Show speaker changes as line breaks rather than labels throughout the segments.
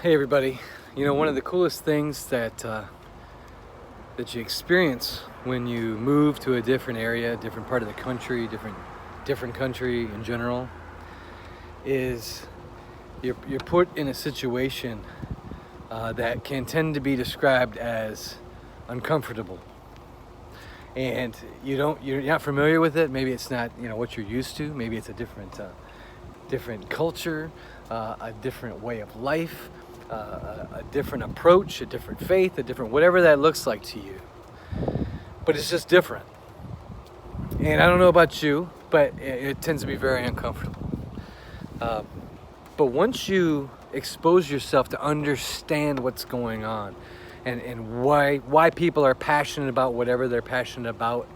Hey everybody, one of the coolest things that you experience when you move to a different area, different part of the country, different country in general, is you're put in a situation that can tend to be described as uncomfortable, and you're not familiar with it. Maybe it's not what you're used to. Maybe it's a different culture, a different way of life, a different approach, a different faith, a different whatever that looks like to you. But it's just different. And I don't know about you, but it tends to be very uncomfortable. But once you expose yourself to understand what's going on and why people are passionate about whatever they're passionate about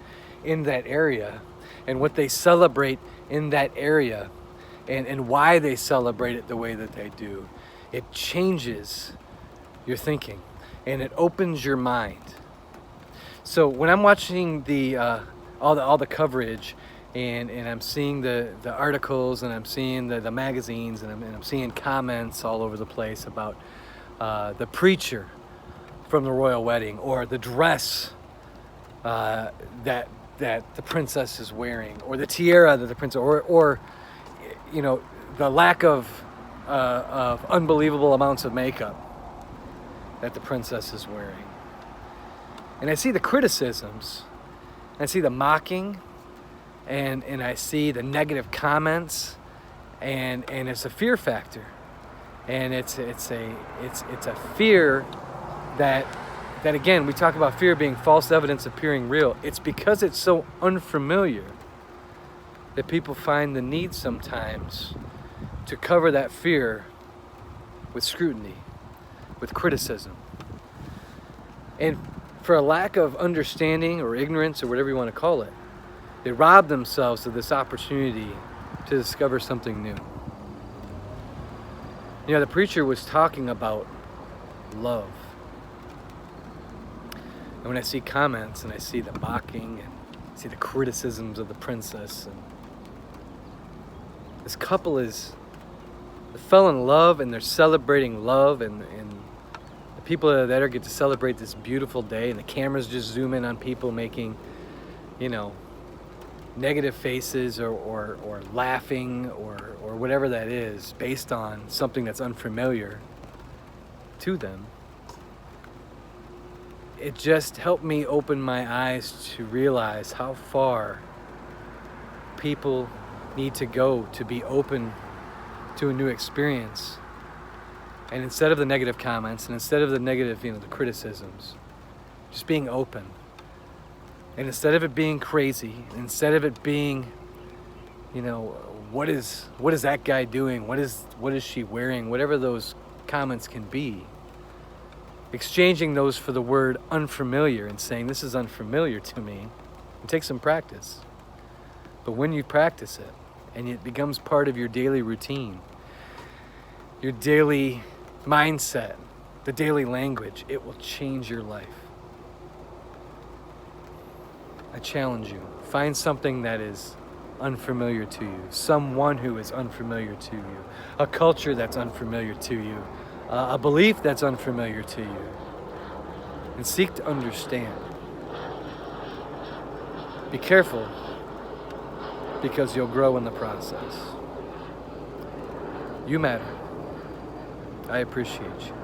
in that area and what they celebrate in that area and why they celebrate it the way that they do, it changes your thinking and it opens your mind. So when I'm watching all the coverage and I'm seeing the articles and I'm seeing the magazines and I'm seeing comments all over the place about the preacher from the royal wedding or the dress that the princess is wearing or the tiara that the princess or the lack of unbelievable amounts of makeup that the princess is wearing. And I see the criticisms, I see the mocking, and I see the negative comments, and it's a fear factor. And it's a fear that again, we talk about fear being false evidence appearing real. It's because it's so unfamiliar that people find the need sometimes to cover that fear with scrutiny, with criticism. And for a lack of understanding or ignorance or whatever you want to call it, they rob themselves of this opportunity to discover something new. The preacher was talking about love. And when I see comments and I see the mocking and I see the criticisms of the princess, and this couple they fell in love and they're celebrating love, and the people that are there get to celebrate this beautiful day, and the cameras just zoom in on people making, negative faces or laughing or whatever that is based on something that's unfamiliar to them. It just helped me open my eyes to realize how far people need to go to be open to a new experience. And instead of the negative comments and instead of the negative, the criticisms, just being open. And instead of it being crazy, instead of it being, what is that guy doing? What is she wearing? Whatever those comments can be. Exchanging those for the word unfamiliar and saying, this is unfamiliar to me. It takes some practice. But when you practice it and it becomes part of your daily routine, your daily mindset, the daily language, it will change your life. I challenge you. Find something that is unfamiliar to you, someone who is unfamiliar to you, a culture that's unfamiliar to you, a belief that's unfamiliar to you, and seek to understand. Be careful, because you'll grow in the process. You matter. I appreciate you.